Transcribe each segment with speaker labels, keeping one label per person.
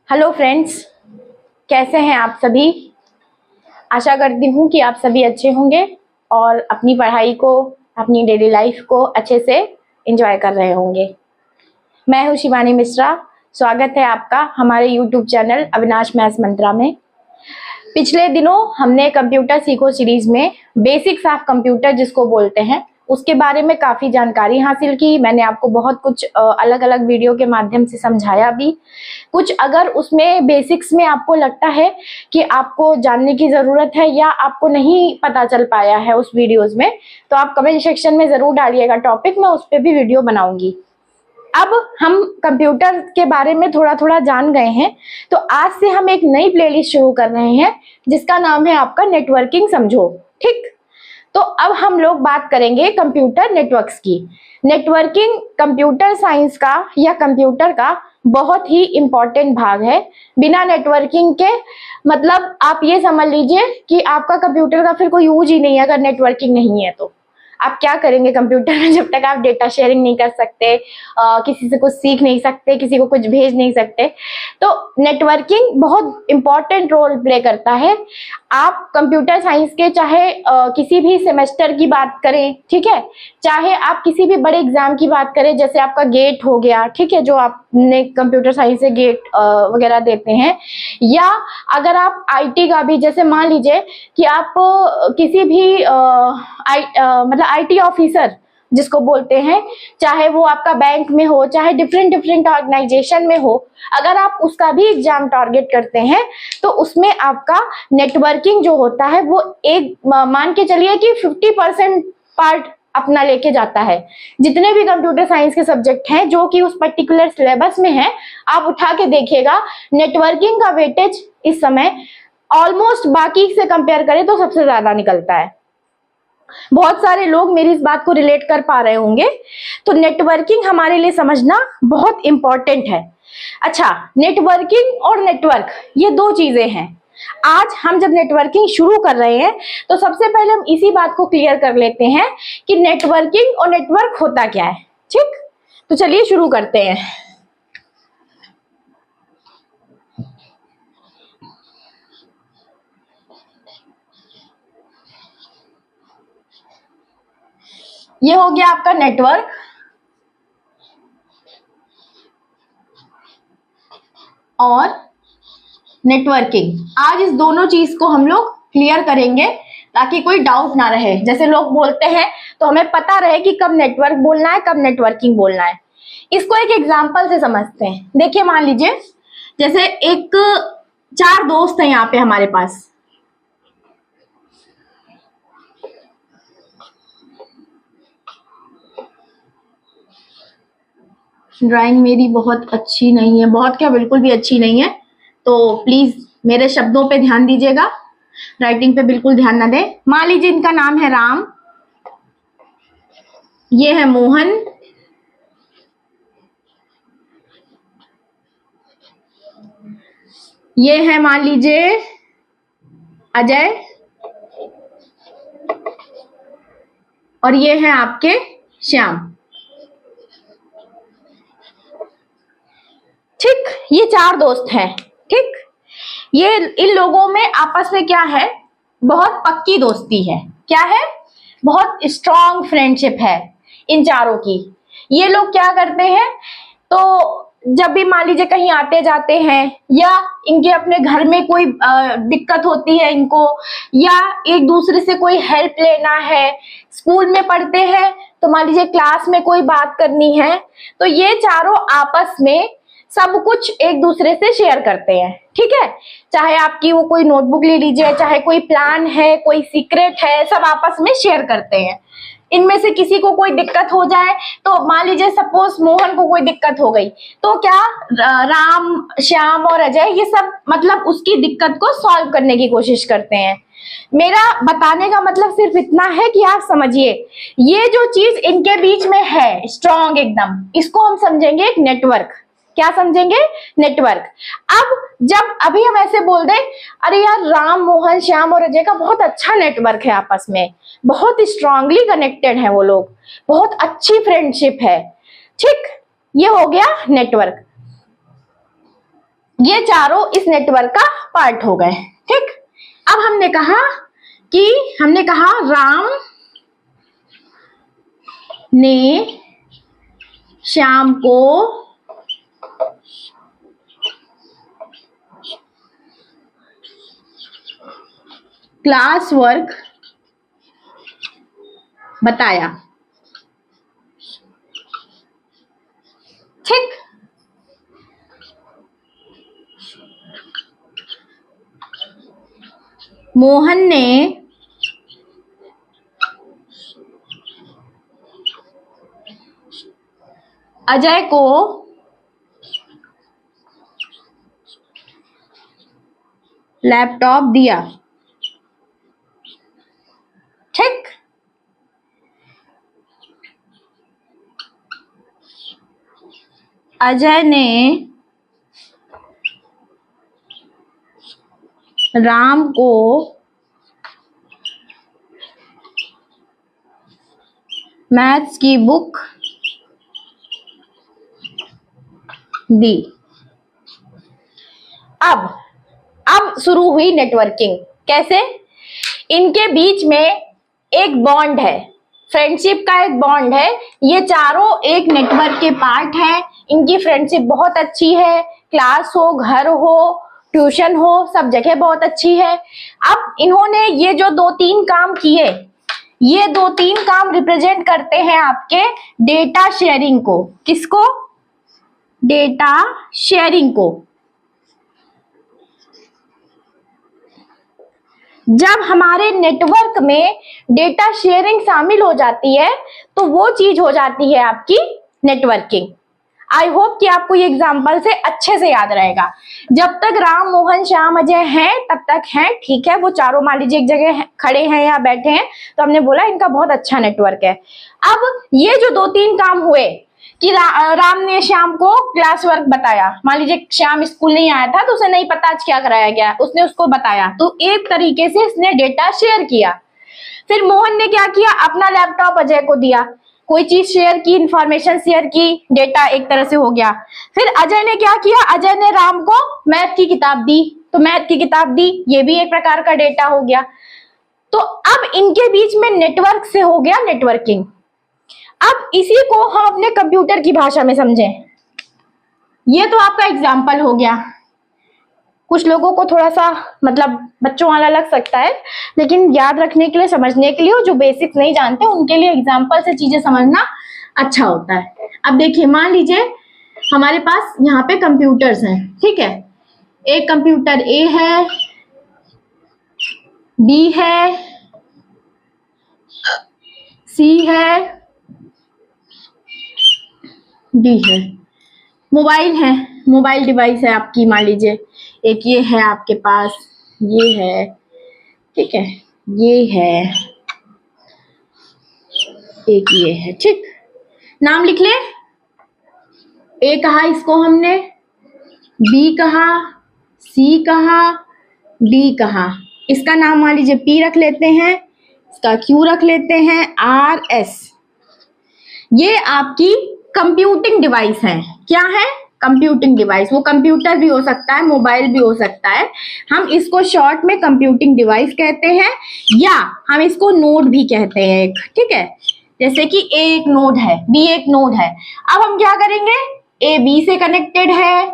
Speaker 1: Hello friends, कैसे हैं आप सभी। आशा करती हूँ कि आप सभी अच्छे होंगे और अपनी पढ़ाई को, अपनी डेली लाइफ को अच्छे से एंजॉय कर रहे होंगे। मैं हूँ शिवानी मिश्रा। स्वागत है आपका हमारे यूट्यूब चैनल अविनाश मैथ्स मंत्रा में। पिछले दिनों हमने कंप्यूटर सीखो सीरीज में बेसिक्स ऑफ कंप्यूटर जिसको बोलते हैं उसके बारे में काफ़ी जानकारी हासिल की। मैंने आपको बहुत कुछ अलग अलग वीडियो के माध्यम से समझाया भी। कुछ अगर उसमें बेसिक्स में आपको लगता है कि आपको जानने की ज़रूरत है या आपको नहीं पता चल पाया है उस वीडियोज़ में, तो आप कमेंट सेक्शन में ज़रूर डालिएगा टॉपिक, मैं उस पर भी वीडियो बनाऊंगी। अब हम कंप्यूटर के बारे में थोड़ा थोड़ा जान गए हैं, तो आज से हम एक नई प्लेलिस्ट शुरू कर रहे हैं जिसका नाम है आपका नेटवर्किंग समझो। ठीक, तो अब हम लोग बात करेंगे कंप्यूटर नेटवर्क्स की। नेटवर्किंग कंप्यूटर साइंस का या कंप्यूटर का बहुत ही इम्पोर्टेंट भाग है। बिना नेटवर्किंग के मतलब आप ये समझ लीजिए कि आपका कंप्यूटर का फिर कोई यूज ही नहीं है। अगर नेटवर्किंग नहीं है तो आप क्या करेंगे कंप्यूटर में, जब तक आप डेटा शेयरिंग नहीं कर सकते, किसी से कुछ सीख नहीं सकते, किसी को कुछ भेज नहीं सकते। तो नेटवर्किंग बहुत इम्पोर्टेंट रोल प्ले करता है। आप कंप्यूटर साइंस के चाहे किसी भी सेमेस्टर की बात करें, ठीक है, चाहे आप किसी भी बड़े एग्जाम की बात करें, जैसे आपका गेट हो गया, ठीक है, जो आपने कंप्यूटर साइंस से गेट वगैरह देते हैं, या अगर आप आईटी का भी, जैसे मान लीजिए कि आप किसी भी मतलब आईटी ऑफिसर जिसको बोलते हैं, चाहे वो आपका बैंक में हो, चाहे डिफरेंट डिफरेंट ऑर्गेनाइजेशन में हो, अगर आप उसका भी एग्जाम टारगेट करते हैं तो उसमें आपका नेटवर्किंग जो होता है वो एक मान के चलिए कि 50% पार्ट अपना लेके जाता है। जितने भी कंप्यूटर साइंस के सब्जेक्ट हैं जो कि उस पर्टिकुलर सिलेबस में है, आप उठा के देखिएगा, नेटवर्किंग का वेटेज इस समय ऑलमोस्ट बाकी से कंपेयर करें तो सबसे ज्यादा निकलता है। बहुत सारे लोग मेरी इस बात को रिलेट कर पा रहे होंगे। तो नेटवर्किंग हमारे लिए समझना बहुत इंपॉर्टेंट है। अच्छा, नेटवर्किंग और नेटवर्क ये दो चीजें हैं। आज हम जब नेटवर्किंग शुरू कर रहे हैं तो सबसे पहले हम इसी बात को क्लियर कर लेते हैं कि नेटवर्किंग और नेटवर्क होता क्या है। ठीक, तो चलिए शुरू करते हैं। ये हो गया आपका नेटवर्क और नेटवर्किंग। आज इस दोनों चीज को हम लोग क्लियर करेंगे ताकि कोई डाउट ना रहे। जैसे लोग बोलते हैं तो हमें पता रहे कि कब नेटवर्क बोलना है, कब नेटवर्किंग बोलना है। इसको एक एग्जांपल से समझते हैं। देखिए, मान लीजिए जैसे एक 4 दोस्त हैं यहाँ पे हमारे पास। ड्राइंग मेरी बहुत अच्छी नहीं है, बहुत क्या बिल्कुल भी अच्छी नहीं है, तो प्लीज मेरे शब्दों पे ध्यान दीजिएगा, राइटिंग पे बिल्कुल ध्यान ना दें। मान लीजिए इनका नाम है राम, ये है मोहन, ये है मान लीजिए अजय, और ये है आपके श्याम। ठीक, ये 4 दोस्त हैं। ठीक, ये इन लोगों में आपस में क्या है, बहुत पक्की दोस्ती है। क्या है, बहुत स्ट्रॉन्ग फ्रेंडशिप है इन चारों की। ये लोग क्या करते हैं, तो जब भी मान लीजिए कहीं आते जाते हैं या इनके अपने घर में कोई दिक्कत होती है इनको, या एक दूसरे से कोई हेल्प लेना है, स्कूल में पढ़ते हैं तो मान लीजिए क्लास में कोई बात करनी है, तो ये चारों आपस में सब कुछ एक दूसरे से शेयर करते हैं। ठीक है, चाहे आपकी वो कोई नोटबुक ले लीजिए, चाहे कोई प्लान है, कोई सीक्रेट है, सब आपस में शेयर करते हैं। इनमें से किसी को कोई दिक्कत हो जाए, तो मान लीजिए सपोज मोहन को कोई दिक्कत हो गई, तो क्या राम, श्याम और अजय ये सब मतलब उसकी दिक्कत को सॉल्व करने की कोशिश करते हैं। मेरा बताने का मतलब सिर्फ इतना है कि आप समझिए, ये जो चीज इनके बीच में है स्ट्रॉन्ग एकदम, इसको हम समझेंगे एक नेटवर्क। क्या समझेंगे, नेटवर्क। अब जब अभी हम ऐसे बोल दें, अरे यार राम, मोहन, श्याम और अजय का बहुत अच्छा नेटवर्क है, आपस में बहुत स्ट्रांगली कनेक्टेड है वो लोग, बहुत अच्छी फ्रेंडशिप है। ठीक, ये हो गया नेटवर्क। ये चारों इस नेटवर्क का पार्ट हो गए। ठीक, अब हमने कहा राम ने श्याम को क्लास वर्क बताया। ठीक, मोहन ने अजय को लैपटॉप दिया। ठीक, अजय ने राम को मैथ्स की बुक दी। अब शुरू हुई नेटवर्किंग। कैसे? इनके बीच में एक बॉन्ड है, फ्रेंडशिप का एक बॉन्ड है। ये चारों एक नेटवर्क के पार्ट है। इनकी फ्रेंडशिप बहुत अच्छी है, क्लास हो, घर हो, ट्यूशन हो, सब जगह बहुत अच्छी है। अब इन्होंने ये जो 2-3 काम किए, ये 2-3 काम रिप्रेजेंट करते हैं आपके डेटा शेयरिंग को। किसको? डेटा शेयरिंग को। जब हमारे नेटवर्क में डेटा शेयरिंग शामिल हो जाती है तो वो चीज हो जाती है आपकी नेटवर्किंग। आई होप कि आपको ये एग्जाम्पल से अच्छे से याद रहेगा। जब तक राम, मोहन, श्याम, अजय हैं तब तक हैं, ठीक है। वो चारों मान लीजिए एक जगह खड़े हैं या बैठे हैं तो हमने बोला इनका बहुत अच्छा नेटवर्क है। अब ये जो 2-3 काम हुए कि राम ने श्याम को क्लास वर्क बताया। मान लीजिए श्याम स्कूल नहीं आया था तो उसे नहीं पता आज क्या कराया गया, उसने उसको बताया, तो एक तरीके से इसने डेटा शेयर किया। फिर मोहन ने क्या किया? अपना लैपटॉप अजय को दिया, कोई चीज शेयर की, इंफॉर्मेशन शेयर की, डेटा एक तरह से हो गया। फिर अजय ने क्या किया? अजय ने राम को मैथ की किताब दी, तो मैथ की किताब दी, ये भी एक प्रकार का डेटा हो गया। तो अब इनके बीच में नेटवर्क से हो गया नेटवर्किंग। अब इसी को हम अपने कंप्यूटर की भाषा में समझें। ये तो आपका एग्जाम्पल हो गया। कुछ लोगों को थोड़ा सा मतलब बच्चों वाला लग सकता है, लेकिन याद रखने के लिए, समझने के लिए, जो बेसिक्स नहीं जानते उनके लिए एग्जाम्पल से चीजें समझना अच्छा होता है। अब देखिए, मान लीजिए हमारे पास यहाँ पे कंप्यूटर्स हैं, ठीक है। एक कंप्यूटर ए है, बी है, सी है, डी है। मोबाइल है, मोबाइल डिवाइस है आपकी, मान लीजिए एक ये है आपके पास, ये है, ठीक है, ये है, एक ये है, ठीक। नाम लिख ले। ए कहा इसको हमने, बी कहा, सी कहा, डी कहा। इसका नाम मान लीजिए पी रख लेते हैं, इसका क्यू रख लेते हैं, आर, एस। ये आपकी कंप्यूटिंग डिवाइस है। क्या है? Computing device. वो कंप्यूटर भी हो सकता है, मोबाइल भी हो सकता है। हम इसको शॉर्ट में कंप्यूटिंग डिवाइस कहते हैं, या हम इसको नोड भी कहते हैं एक, ठीक है। जैसे कि ए एक नोड है, बी एक नोड है। अब हम क्या करेंगे? ए बी से कनेक्टेड है,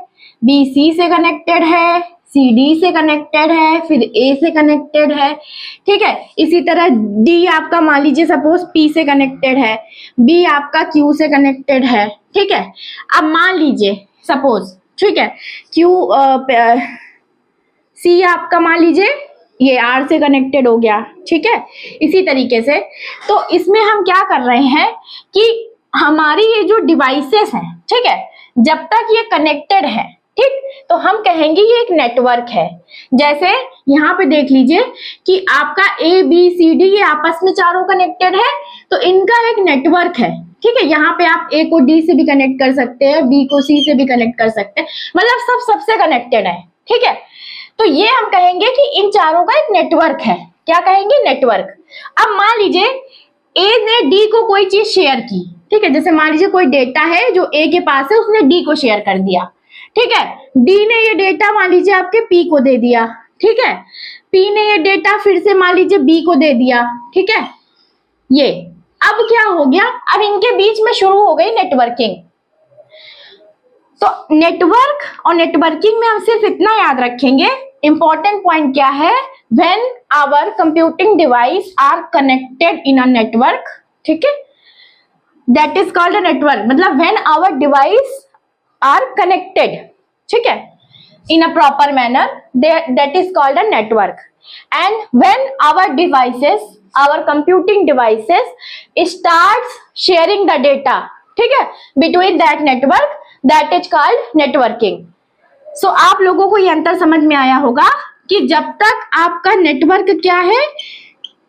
Speaker 1: बी सी से कनेक्टेड है, सी डी से कनेक्टेड है, फिर ए से कनेक्टेड है, ठीक है। इसी तरह डी आपका मान लीजिए सपोज पी से कनेक्टेड है, बी आपका क्यू से कनेक्टेड है, ठीक है। अब मान लीजिए सपोज, ठीक है, क्यू सी आपका मान लीजिए ये आर से कनेक्टेड हो गया, ठीक है। इसी तरीके से तो इसमें हम क्या कर रहे हैं कि हमारी ये जो डिवाइसेस हैं, ठीक है, जब तक ये कनेक्टेड है, ठीक, तो हम कहेंगे ये एक नेटवर्क है। जैसे यहाँ पे देख लीजिए कि आपका ए बी सी डी ये आपस में चारों कनेक्टेड है, तो इनका एक नेटवर्क है, ठीक है। यहाँ पे आप ए को डी से भी कनेक्ट कर सकते हैं, बी को सी से भी कनेक्ट कर सकते हैं, मतलब सब सबसे कनेक्टेड है, ठीक है। तो ये हम कहेंगे कि इन चारों का एक नेटवर्क है। क्या कहेंगे? नेटवर्क। अब मान लीजिए ए ने डी को कोई चीज शेयर की, ठीक है। जैसे मान लीजिए कोई डेटा है जो ए के पास है, उसने डी को शेयर कर दिया, ठीक है। डी ने ये डेटा मान लीजिए आपके पी को दे दिया, ठीक है। पी ने ये डेटा फिर से मान लीजिए बी को दे दिया, ठीक है। ये अब क्या हो गया, अब इनके बीच में शुरू हो गई नेटवर्किंग। तो नेटवर्क और नेटवर्किंग में हम सिर्फ इतना याद रखेंगे, इंपॉर्टेंट पॉइंट क्या है, when our computing device are connected in a network, ठीक है, that is called a network. मतलब when our device are connected, ठीक है, in a proper manner, that is called a network. And when our devices, our computing devices starts sharing the data, ठीक है, between that network, that is called networking. So आप लोगों को ये अंतर समझ में आया होगा कि जब तक आपका नेटवर्क क्या है,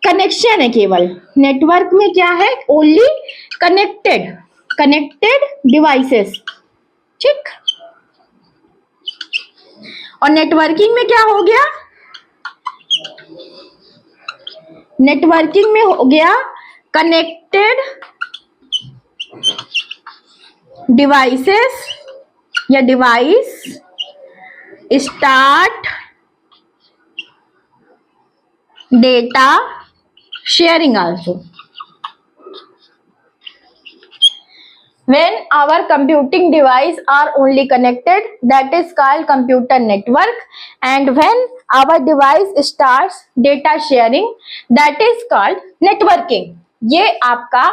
Speaker 1: कनेक्शन है, केवल नेटवर्क में क्या है, ओनली कनेक्टेड डिवाइसेस, ठीक। और नेटवर्किंग में क्या हो गया, नेटवर्किंग में हो गया कनेक्टेड डिवाइसेस या device start data sharing also. When our computing device are only connected, that is called computer network. And when our device starts data sharing, that is called networking. ये आपका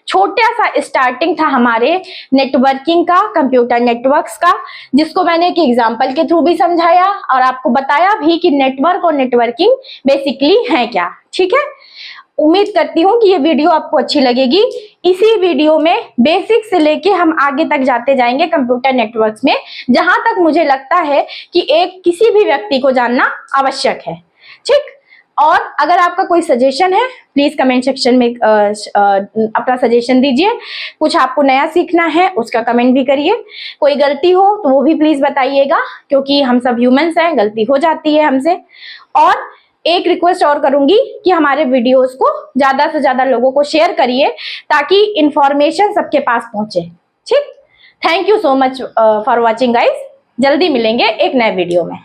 Speaker 1: छोटा सा starting था हमारे networking का, computer networks का, जिसको मैंने एक एग्जांपल के थ्रू भी समझाया और आपको बताया भी कि नेटवर्क और नेटवर्किंग बेसिकली है क्या, ठीक है। उम्मीद करती हूँ कि ये वीडियो आपको अच्छी लगेगी। इसी वीडियो में बेसिक से लेके हम आगे तक जाते जाएंगे कंप्यूटर नेटवर्क्स में, जहां तक मुझे लगता है कि एक किसी भी व्यक्ति को जानना आवश्यक है, ठीक। और अगर आपका कोई सजेशन है, प्लीज कमेंट सेक्शन में अपना सजेशन दीजिए। कुछ आपको नया सीखना है उसका कमेंट भी करिए। कोई गलती हो तो वो भी प्लीज बताइएगा, क्योंकि हम सब ह्यूमंस हैं, गलती हो जाती है हमसे। और एक रिक्वेस्ट और करूंगी कि हमारे वीडियोस को ज्यादा से ज्यादा लोगों को शेयर करिए, ताकि इंफॉर्मेशन सबके पास पहुंचे, ठीक। Thank you so much for watching guys. जल्दी मिलेंगे एक नए वीडियो में।